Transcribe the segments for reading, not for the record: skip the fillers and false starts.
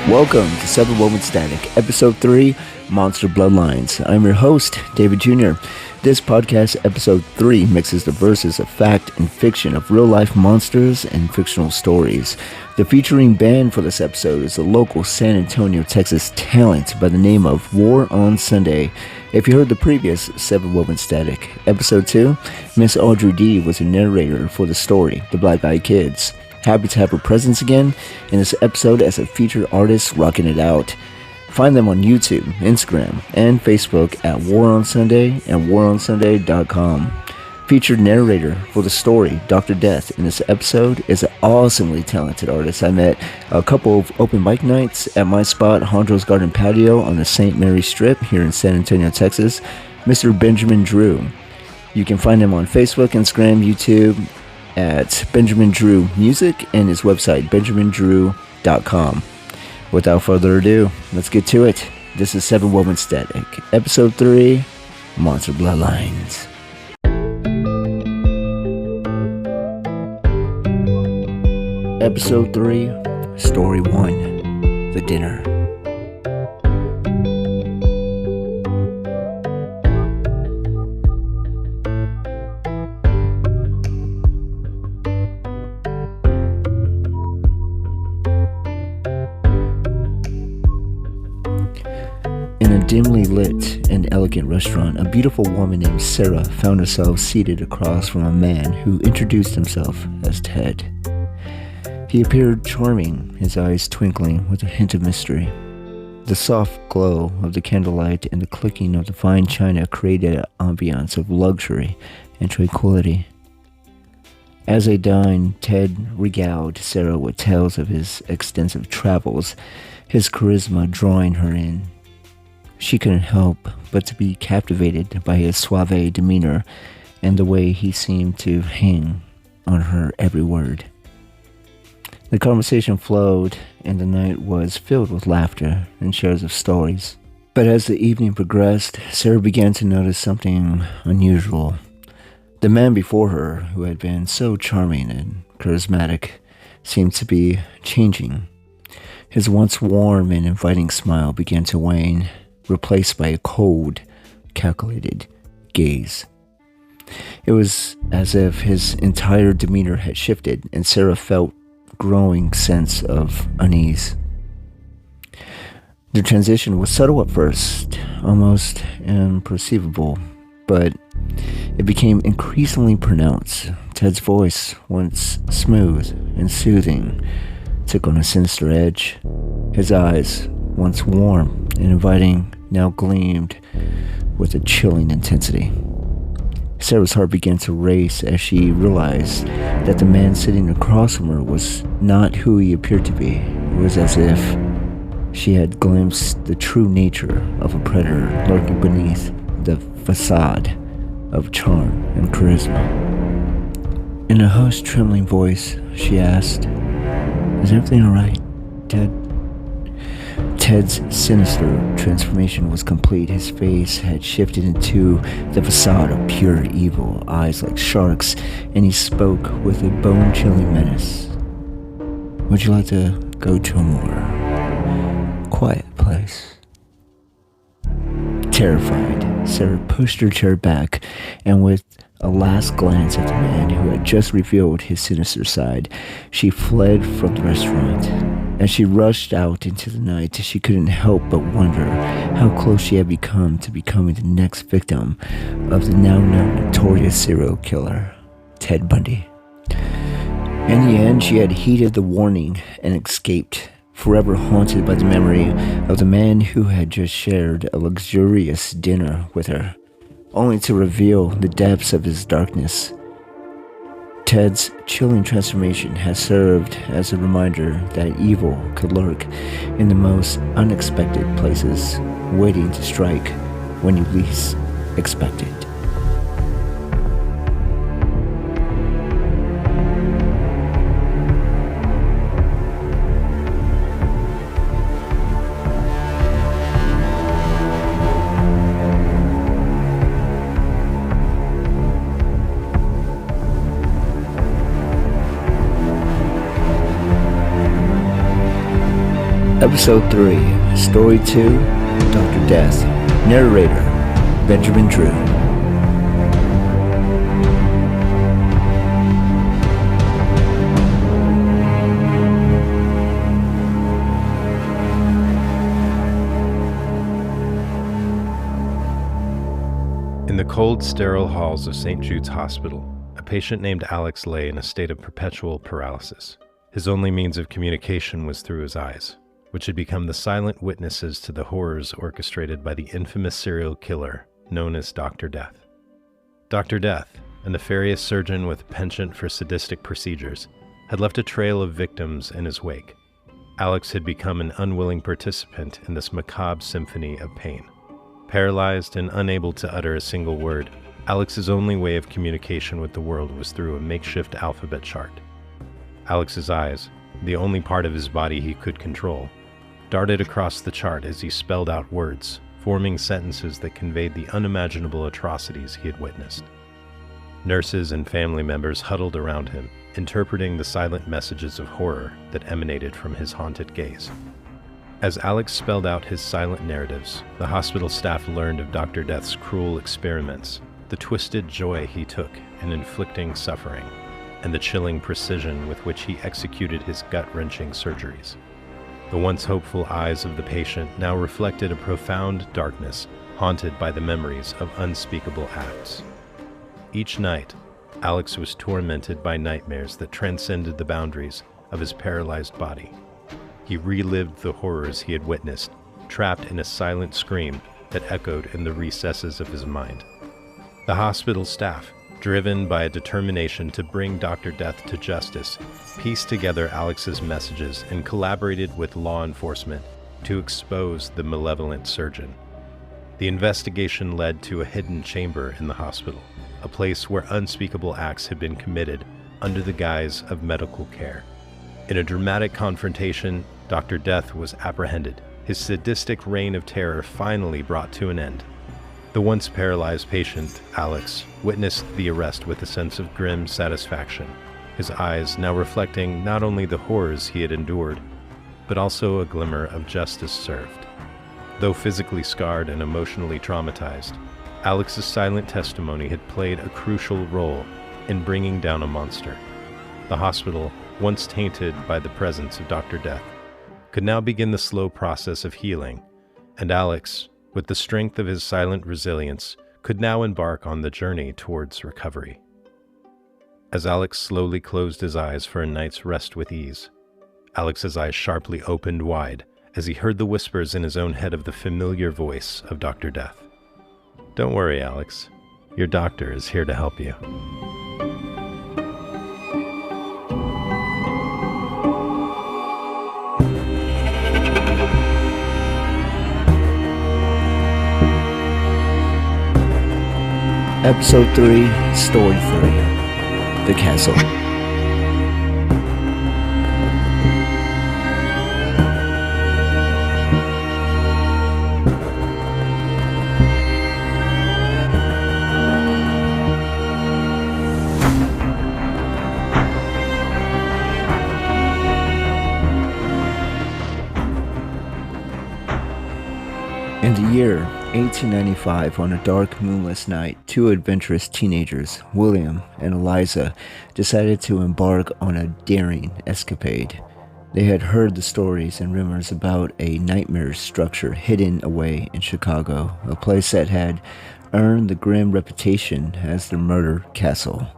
Welcome to 7WoveN StatiC, Episode 3, Monster BloodlineS. I'm your host, David Jr. This podcast, Episode 3, mixes the verses of fact and fiction of real-life monsters and fictional stories. The featuring band for this episode is the local San Antonio, Texas talent by the name of War on Sunday. If you heard the previous 7WoveN StatiC, Episode 2, Miss Audri D was a narrator for the story, The Black Eyed Kids. Happy to have her presence again in this episode as a featured artist rocking it out. Find them on YouTube, Instagram, and Facebook at War on Sunday and waronsunday.com. Featured narrator for the story, Dr. Death, in this episode is an awesomely talented artist. I met a couple of open mic nights at my spot, Jandros Garden Patio on the St. Mary Strip here in San Antonio, Texas, Mr. Benjamin Drew. You can find him on Facebook, Instagram, YouTube, at Benjamin Drew Music and his website benjamindrew.com. Without further ado, let's get to it. This is 7WoveN StatiC, Episode 3, Monster BloodlineS. Episode 3, Story 1, The Dinner. In a dimly lit and elegant restaurant, a beautiful woman named Sarah found herself seated across from a man who introduced himself as Ted. He appeared charming, his eyes twinkling with a hint of mystery. The soft glow of the candlelight and the clicking of the fine china created an ambiance of luxury and tranquility. As they dined, Ted regaled Sarah with tales of his extensive travels, his charisma drawing her in. She couldn't help but to be captivated by his suave demeanor and the way he seemed to hang on her every word. The conversation flowed, and the night was filled with laughter and shares of stories. But as the evening progressed, Sarah began to notice something unusual. The man before her, who had been so charming and charismatic, seemed to be changing. His once warm and inviting smile began to wane, replaced by a cold, calculated gaze. It was as if his entire demeanor had shifted, and Sarah felt a growing sense of unease. The transition was subtle at first, almost imperceivable, but it became increasingly pronounced. Ted's voice, once smooth and soothing, took on a sinister edge. His eyes, once warm and inviting, now gleamed with a chilling intensity. Sarah's heart began to race as she realized that the man sitting across from her was not who he appeared to be. It was as if she had glimpsed the true nature of a predator lurking beneath the facade of charm and charisma. In a hushed, trembling voice, she asked, "Is everything all right, Ted?" Ted's sinister transformation was complete. His face had shifted into the facade of pure evil, eyes like sharks, and he spoke with a bone-chilling menace. "Would you like to go to a more quiet place?" Terrified, Sarah pushed her chair back, and with a last glance at the man who had just revealed his sinister side, she fled from the restaurant. As she rushed out into the night, she couldn't help but wonder how close she had become to becoming the next victim of the now-known notorious serial killer, Ted Bundy. In the end, she had heeded the warning and escaped, forever haunted by the memory of the man who had just shared a luxurious dinner with her, only to reveal the depths of his darkness. Ted's chilling transformation has served as a reminder that evil could lurk in the most unexpected places, waiting to strike when you least expect it. Episode 3, Story 2, Dr. Death. Narrator, Benjamin Drew. In the cold, sterile halls of St. Jude's Hospital, a patient named Alex lay in a state of perpetual paralysis. His only means of communication was through his eyes, which had become the silent witnesses to the horrors orchestrated by the infamous serial killer known as Dr. Death. Dr. Death, a nefarious surgeon with a penchant for sadistic procedures, had left a trail of victims in his wake. Alex had become an unwilling participant in this macabre symphony of pain. Paralyzed and unable to utter a single word, Alex's only way of communication with the world was through a makeshift alphabet chart. Alex's eyes, the only part of his body he could control, darted across the chart as he spelled out words, forming sentences that conveyed the unimaginable atrocities he had witnessed. Nurses and family members huddled around him, interpreting the silent messages of horror that emanated from his haunted gaze. As Alex spelled out his silent narratives, the hospital staff learned of Dr. Death's cruel experiments, the twisted joy he took in inflicting suffering, and the chilling precision with which he executed his gut-wrenching surgeries. The once hopeful eyes of the patient now reflected a profound darkness, haunted by the memories of unspeakable acts. Each night, Alex was tormented by nightmares that transcended the boundaries of his paralyzed body. He relived the horrors he had witnessed, trapped in a silent scream that echoed in the recesses of his mind. The hospital staff, driven by a determination to bring Dr. Death to justice, pieced together Alex's messages and collaborated with law enforcement to expose the malevolent surgeon. The investigation led to a hidden chamber in the hospital, a place where unspeakable acts had been committed under the guise of medical care. In a dramatic confrontation, Dr. Death was apprehended, his sadistic reign of terror finally brought to an end. The once paralyzed patient, Alex, witnessed the arrest with a sense of grim satisfaction, his eyes now reflecting not only the horrors he had endured, but also a glimmer of justice served. Though physically scarred and emotionally traumatized, Alex's silent testimony had played a crucial role in bringing down a monster. The hospital, once tainted by the presence of Dr. Death, could now begin the slow process of healing, and Alex, with the strength of his silent resilience, could now embark on the journey towards recovery. As Alex slowly closed his eyes for a night's rest with ease, Alex's eyes sharply opened wide as he heard the whispers in his own head of the familiar voice of Dr. Death. "Don't worry, Alex. Your doctor is here to help you." Episode 3, Story 3, The Castle. In the year 1895, on a dark, moonless night, two adventurous teenagers, William and Eliza, decided to embark on a daring escapade. They had heard the stories and rumors about a nightmare structure hidden away in Chicago, a place that had earned the grim reputation as the Murder Castle.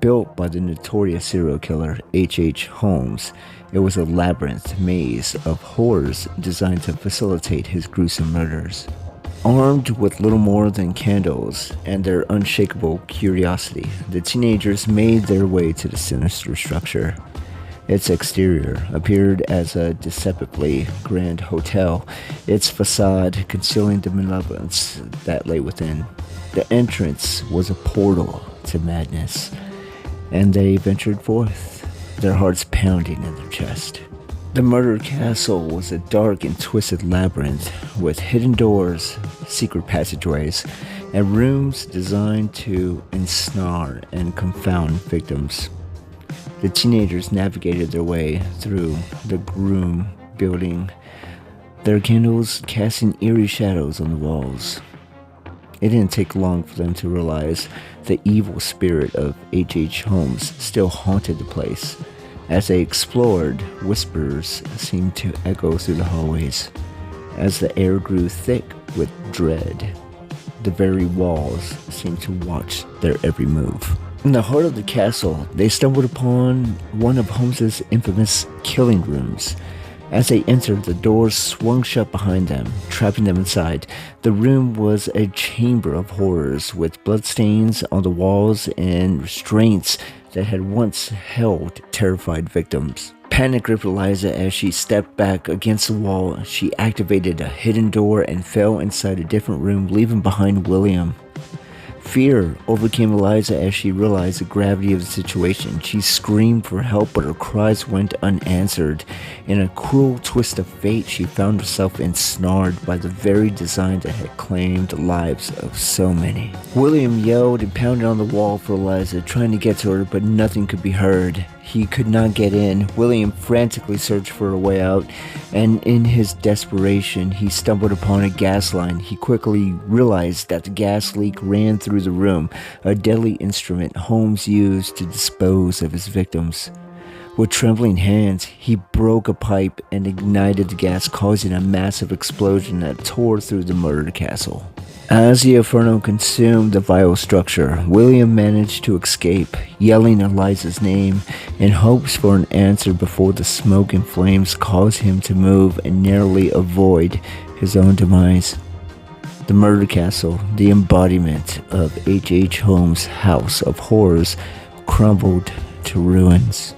Built by the notorious serial killer H.H. Holmes, it was a labyrinth maze of horrors designed to facilitate his gruesome murders. Armed with little more than candles and their unshakable curiosity, the teenagers made their way to the sinister structure. Its exterior appeared as a deceptively grand hotel, its facade concealing the malevolence that lay within. The entrance was a portal to madness, and they ventured forth, their hearts pounding in their chest. The Murder Castle was a dark and twisted labyrinth with hidden doors, secret passageways, and rooms designed to ensnare and confound victims. The teenagers navigated their way through the grim building their candles casting eerie shadows on the walls. It didn't take long for them to realize the evil spirit of H.H. Holmes still haunted the place. As they explored, whispers seemed to echo through the hallways. As the air grew thick with dread, the very walls seemed to watch their every move. In the heart of the castle, they stumbled upon one of Holmes's infamous killing rooms. As they entered, the doors swung shut behind them, trapping them inside. The room was a chamber of horrors, with bloodstains on the walls and restraints that had once held terrified victims. Panic gripped Eliza as she stepped back against the wall. She activated a hidden door and fell inside a different room, leaving behind William. Fear overcame Eliza as she realized the gravity of the situation. She screamed for help, but her cries went unanswered. In a cruel twist of fate, she found herself ensnared by the very design that had claimed the lives of so many. William yelled and pounded on the wall for Eliza, trying to get to her, but nothing could be heard. He could not get in. William frantically searched for a way out, and in his desperation, he stumbled upon a gas line. He quickly realized that the gas leak ran through the room, a deadly instrument Holmes used to dispose of his victims. With trembling hands, he broke a pipe and ignited the gas, causing a massive explosion that tore through the murder castle. As the inferno consumed the vile structure, William managed to escape, yelling Eliza's name in hopes for an answer before the smoke and flames caused him to move and narrowly avoid his own demise. The murder castle, the embodiment of H.H. Holmes' house of horrors, crumbled to ruins,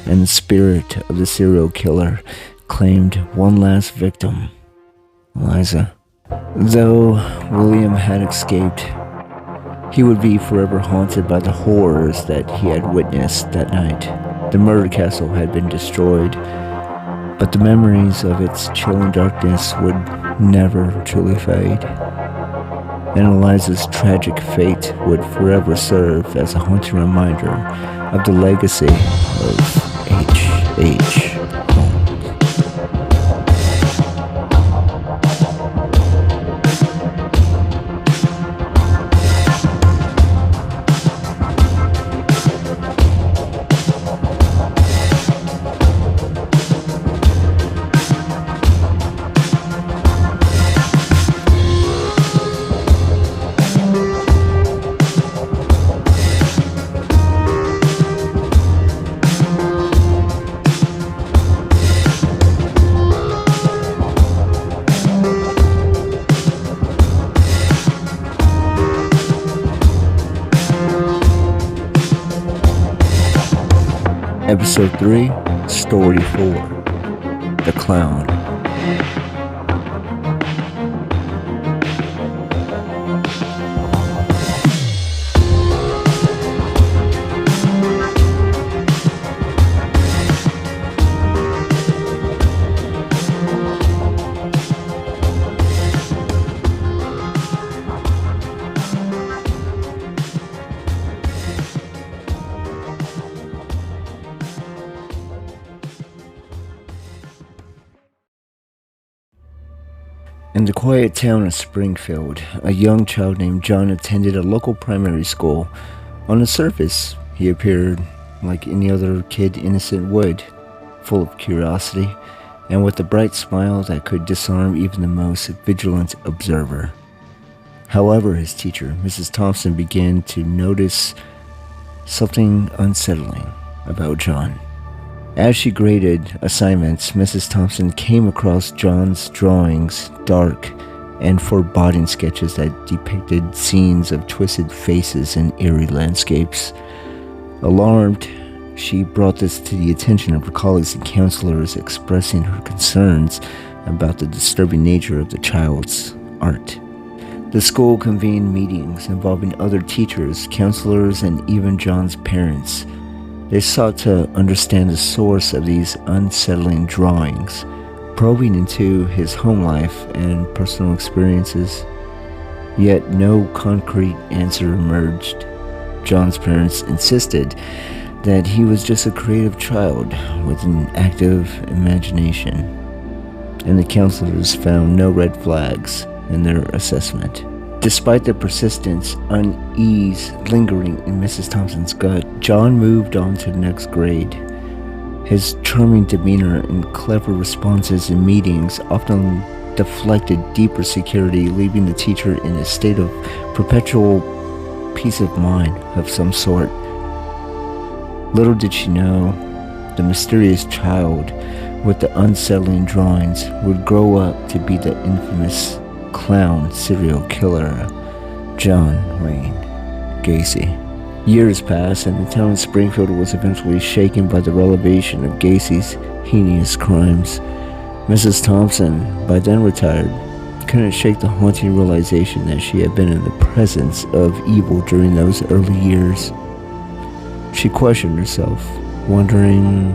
and the spirit of the serial killer claimed one last victim, Eliza. Though William had escaped, he would be forever haunted by the horrors that he had witnessed that night. The murder castle had been destroyed, but the memories of its chilling darkness would never truly fade. And Eliza's tragic fate would forever serve as a haunting reminder of the legacy of H.H. Episode 3, Story 4, The Clown. In the quiet town of Springfield, a young child named John attended a local primary school. On the surface, he appeared like any other kid innocent would, full of curiosity, and with a bright smile that could disarm even the most vigilant observer. However, his teacher, Mrs. Thompson, began to notice something unsettling about John. As she graded assignments, Mrs. Thompson came across John's drawings, dark and foreboding sketches that depicted scenes of twisted faces and eerie landscapes. Alarmed, she brought this to the attention of her colleagues and counselors, expressing her concerns about the disturbing nature of the child's art. The school convened meetings involving other teachers, counselors, and even John's parents. They sought to understand the source of these unsettling drawings, probing into his home life and personal experiences. Yet no concrete answer emerged. John's parents insisted that he was just a creative child with an active imagination. and the counselors found no red flags in their assessment. Despite the persistent unease lingering in Mrs. Thompson's gut, John moved on to the next grade. His charming demeanor and clever responses in meetings often deflected deeper security, leaving the teacher in a state of perpetual peace of mind of some sort. Little did she know, the mysterious child with the unsettling drawings would grow up to be the infamous clown serial killer, John Wayne Gacy. Years passed, and the town of Springfield was eventually shaken by the revelation of Gacy's heinous crimes. Mrs. Thompson, by then retired, couldn't shake the haunting realization that she had been in the presence of evil during those early years. She questioned herself, wondering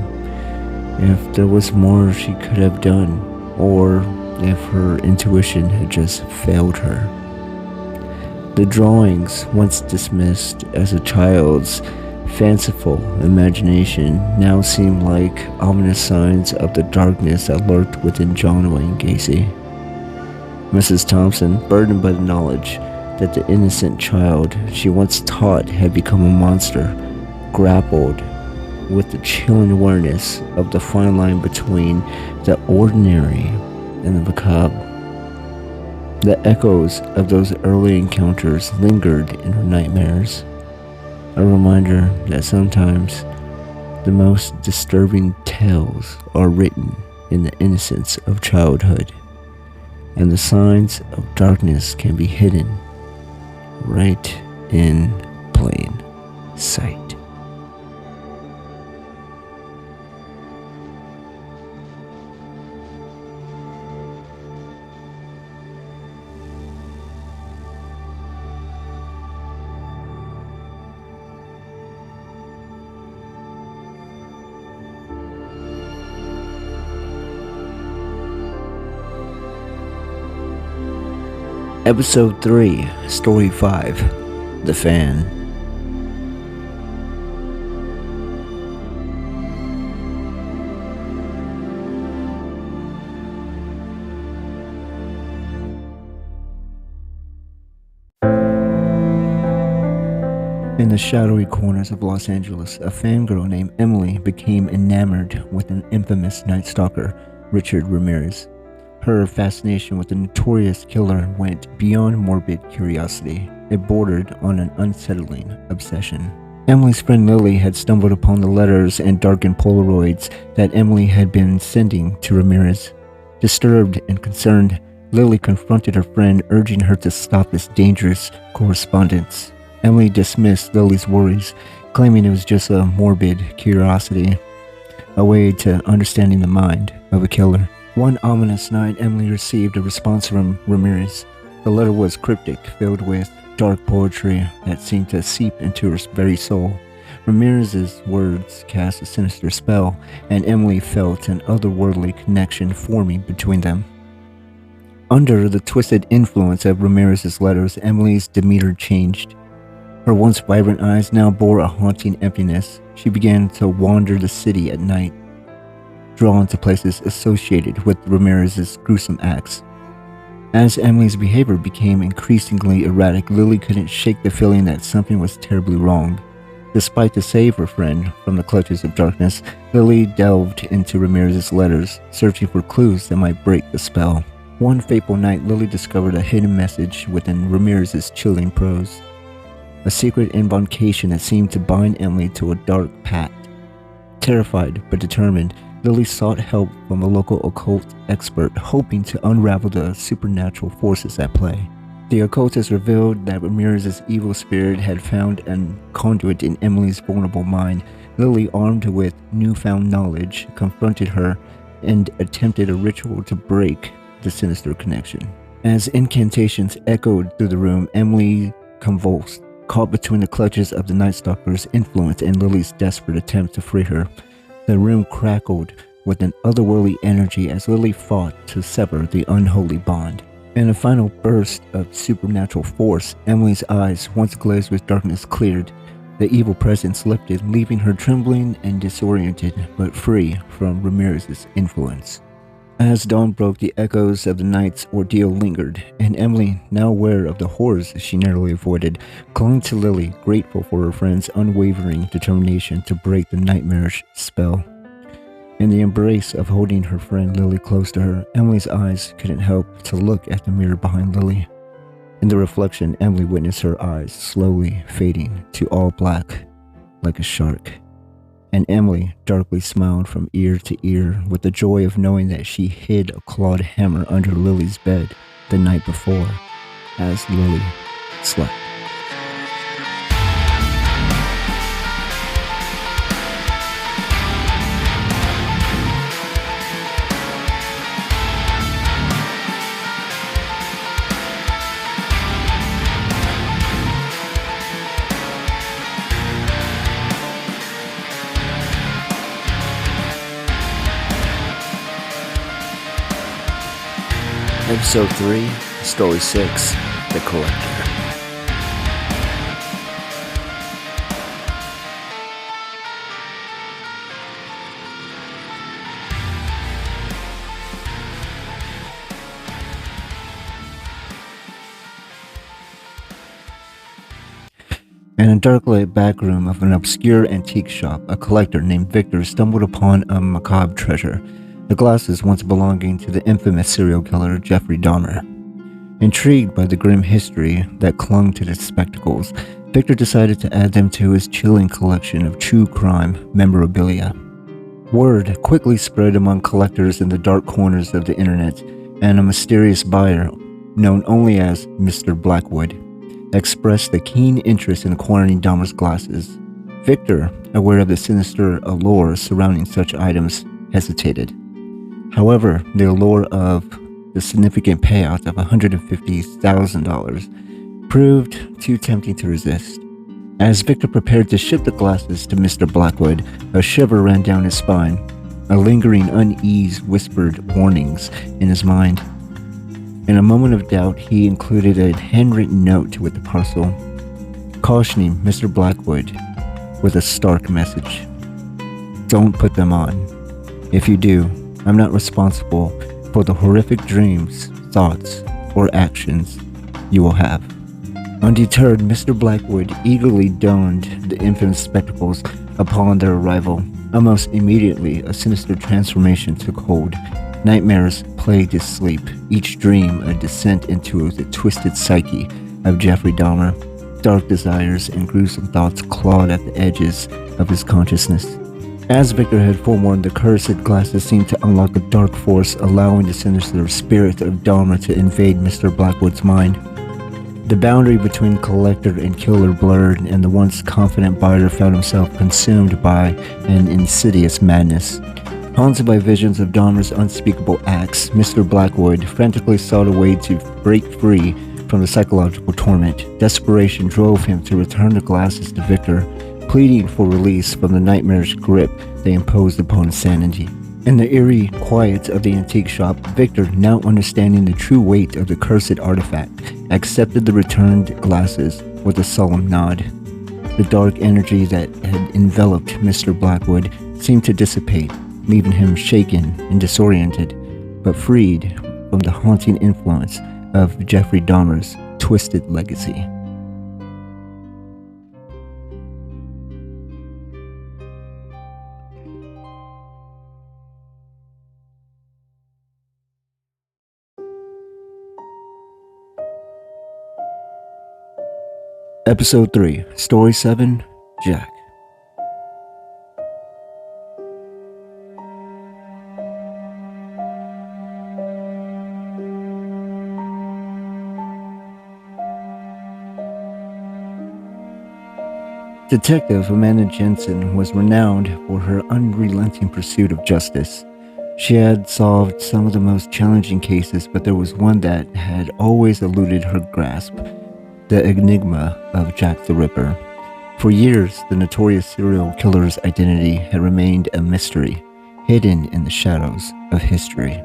if there was more she could have done, or if her intuition had just failed her. The drawings, once dismissed as a child's fanciful imagination, now seemed like ominous signs of the darkness that lurked within John Wayne Gacy. Mrs. Thompson, burdened by the knowledge that the innocent child she once taught had become a monster, grappled with the chilling awareness of the fine line between the ordinary and the macabre. The echoes of those early encounters lingered in her nightmares, a reminder that sometimes the most disturbing tales are written in the innocence of childhood, and the signs of darkness can be hidden right in plain sight. Episode 3, Story 5, The Fan. In the shadowy corners of Los Angeles, a fangirl named Emily became enamored with an infamous night stalker, Richard Ramirez. Her fascination with the notorious killer went beyond morbid curiosity. It bordered on an unsettling obsession. Emily's friend Lily had stumbled upon the letters and darkened Polaroids that Emily had been sending to Ramirez. Disturbed and concerned, Lily confronted her friend, urging her to stop this dangerous correspondence. Emily dismissed Lily's worries, claiming it was just a morbid curiosity, a way to understanding the mind of a killer. One ominous night, Emily received a response from Ramirez. The letter was cryptic, filled with dark poetry that seemed to seep into her very soul. Ramirez's words cast a sinister spell, and Emily felt an otherworldly connection forming between them. Under the twisted influence of Ramirez's letters, Emily's demeanor changed. Her once vibrant eyes now bore a haunting emptiness. She began to wander the city at night, drawn to places associated with Ramirez's gruesome acts. As Emily's behavior became increasingly erratic, Lily couldn't shake the feeling that something was terribly wrong. Despite to save her friend from the clutches of darkness, Lily delved into Ramirez's letters, searching for clues that might break the spell. One fateful night, Lily discovered a hidden message within Ramirez's chilling prose, a secret invocation that seemed to bind Emily to a dark pact. Terrified but determined, Lily sought help from a local occult expert, hoping to unravel the supernatural forces at play. The occultist revealed that Ramirez's evil spirit had found a conduit in Emily's vulnerable mind. Lily, armed with newfound knowledge, confronted her and attempted a ritual to break the sinister connection. As incantations echoed through the room, Emily convulsed, caught between the clutches of the Night Stalker's influence and Lily's desperate attempt to free her. The room crackled with an otherworldly energy as Lily fought to sever the unholy bond. In a final burst of supernatural force, Emily's eyes, once glazed with darkness, cleared. The evil presence lifted, leaving her trembling and disoriented, but free from Ramirez's influence. As dawn broke, the echoes of the night's ordeal lingered, and Emily, now aware of the horrors she narrowly avoided, clung to Lily, grateful for her friend's unwavering determination to break the nightmarish spell. In the embrace of holding her friend Lily close to her, Emily's eyes couldn't help to look at the mirror behind Lily. In the reflection, Emily witnessed her eyes slowly fading to all black, like a shark. And Emily darkly smiled from ear to ear with the joy of knowing that she hid a clawed hammer under Lily's bed the night before, as Lily slept. Episode 3, Story 6, The Collector. In a dark-lit back room of an obscure antique shop, a collector named Victor stumbled upon a macabre treasure, the glasses once belonging to the infamous serial killer Jeffrey Dahmer. Intrigued by the grim history that clung to the spectacles, Victor decided to add them to his chilling collection of true crime memorabilia. Word quickly spread among collectors in the dark corners of the internet, and a mysterious buyer, known only as Mr. Blackwood, expressed a keen interest in acquiring Dahmer's glasses. Victor, aware of the sinister allure surrounding such items, hesitated. However, the allure of the significant payout of $150,000 proved too tempting to resist. As Victor prepared to ship the glasses to Mr. Blackwood, a shiver ran down his spine. A lingering unease whispered warnings in his mind. In a moment of doubt, he included a handwritten note with the parcel, cautioning Mr. Blackwood with a stark message. Don't put them on. If you do, I'm not responsible for the horrific dreams, thoughts, or actions you will have. Undeterred, Mr. Blackwood eagerly donned the infamous spectacles upon their arrival. Almost immediately, a sinister transformation took hold. Nightmares plagued his sleep, each dream a descent into the twisted psyche of Jeffrey Dahmer. Dark desires and gruesome thoughts clawed at the edges of his consciousness. As Victor had forewarned, the cursed glasses seemed to unlock a dark force, allowing the sinister spirit of Dahmer to invade Mr. Blackwood's mind. The boundary between collector and killer blurred, and the once confident buyer found himself consumed by an insidious madness. Haunted by visions of Dahmer's unspeakable acts, Mr. Blackwood frantically sought a way to break free from the psychological torment. Desperation drove him to return the glasses to Victor, pleading for release from the nightmarish grip they imposed upon his sanity. In the eerie quiet of the antique shop, Victor, now understanding the true weight of the cursed artifact, accepted the returned glasses with a solemn nod. The dark energy that had enveloped Mr. Blackwood seemed to dissipate, leaving him shaken and disoriented, but freed from the haunting influence of Jeffrey Dahmer's twisted legacy. Episode 3, Story 7, Jack. Detective Amanda Jensen was renowned for her unrelenting pursuit of justice. She had solved some of the most challenging cases, but there was one that had always eluded her grasp: the enigma of Jack the Ripper. For years, the notorious serial killer's identity had remained a mystery, hidden in the shadows of history.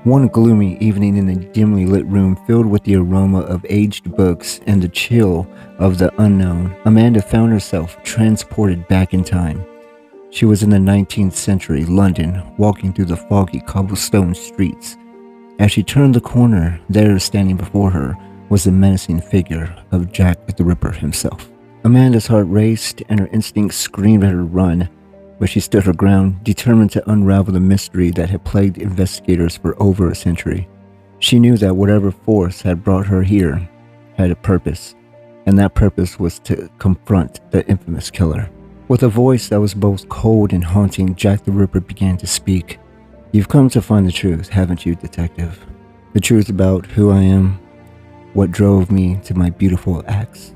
One gloomy evening in a dimly lit room filled with the aroma of aged books and the chill of the unknown, Amanda found herself transported back in time. She was in the 19th century London, walking through the foggy cobblestone streets. As she turned the corner, there standing before her was the menacing figure of Jack the Ripper himself. Amanda's heart raced and her instincts screamed at her to run, but she stood her ground, determined to unravel the mystery that had plagued investigators for over a century. She knew that whatever force had brought her here had a purpose, and that purpose was to confront the infamous killer. With a voice that was both cold and haunting, Jack the Ripper began to speak. "You've come to find the truth, haven't you, detective? The truth about who I am, what drove me to my beautiful acts."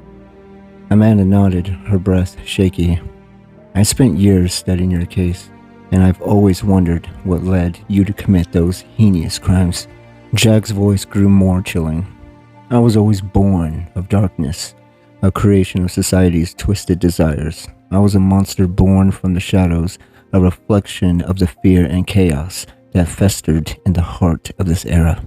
Amanda nodded, her breath shaky. "I spent years studying your case, and I've always wondered what led you to commit those heinous crimes." Jack's voice grew more chilling. "I was always born of darkness, a creation of society's twisted desires. I was a monster born from the shadows, a reflection of the fear and chaos that festered in the heart of this era."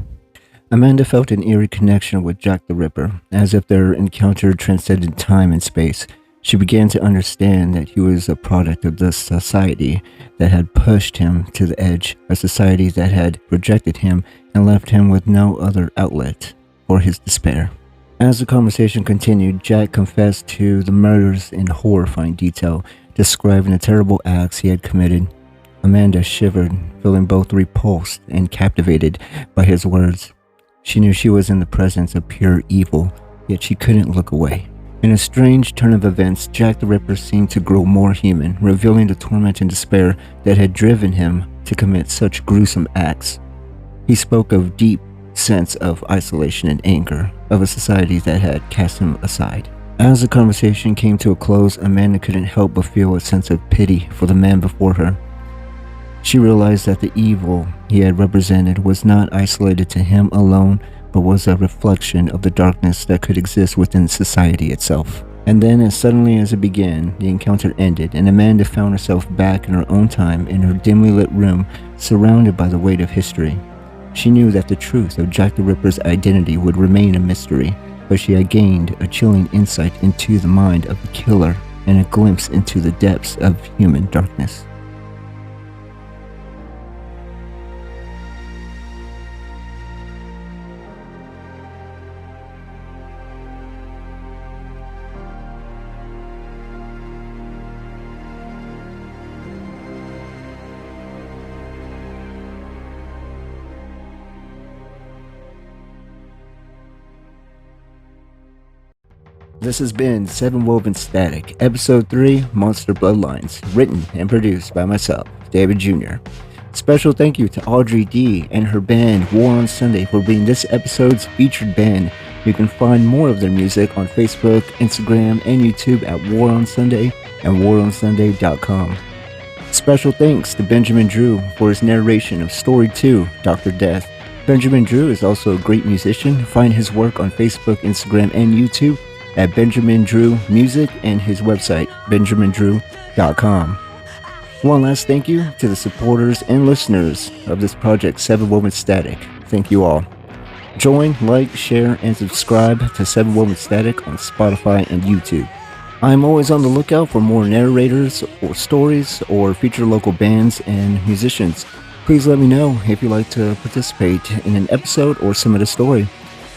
Amanda felt an eerie connection with Jack the Ripper, as if their encounter transcended time and space. She began to understand that he was a product of the society that had pushed him to the edge, a society that had rejected him and left him with no other outlet for his despair. As the conversation continued, Jack confessed to the murders in horrifying detail, describing the terrible acts he had committed. Amanda shivered, feeling both repulsed and captivated by his words. She knew she was in the presence of pure evil, yet she couldn't look away. In a strange turn of events, Jack the Ripper seemed to grow more human, revealing the torment and despair that had driven him to commit such gruesome acts. He spoke of deep sense of isolation and anger, of a society that had cast him aside. As the conversation came to a close, Amanda couldn't help but feel a sense of pity for the man before her. She realized that the evil he had represented was not isolated to him alone, but was a reflection of the darkness that could exist within society itself. And then, as suddenly as it began, the encounter ended, and Amanda found herself back in her own time in her dimly lit room, surrounded by the weight of history. She knew that the truth of Jack the Ripper's identity would remain a mystery, but she had gained a chilling insight into the mind of the killer and a glimpse into the depths of human darkness. This has been 7WoveN StatiC, Episode 3, Monster BloodlineS, written and produced by myself, David Jr. Special thank you to Audri D and her band War on Sunday for being this episode's featured band. You can find more of their music on Facebook, Instagram, and YouTube at War on Sunday and waronsunday.com. Special thanks to Benjamin Drew for his narration of Story 2, Dr. Death. Benjamin Drew is also a great musician. Find his work on Facebook, Instagram, and YouTube at Benjamin Drew Music and his website, benjamindrew.com. One last thank you to the supporters and listeners of this project, 7WoveN StatiC. Thank you all. Join, like, share, and subscribe to 7WoveN StatiC on Spotify and YouTube. I'm always on the lookout for more narrators or stories or feature local bands and musicians. Please let me know if you'd like to participate in an episode or submit a story.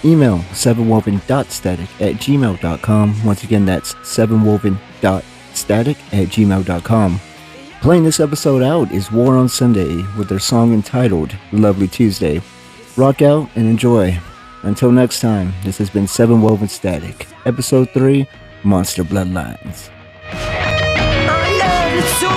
Email 7woven.static@gmail.com. Once again, that's 7woven.static@gmail.com. Playing this episode out is War on Sunday with their song entitled Lovely Tuesday. Rock out and enjoy. Until next time, this has been 7WoveN StatiC, Episode 3, Monster BloodlineS. I love it so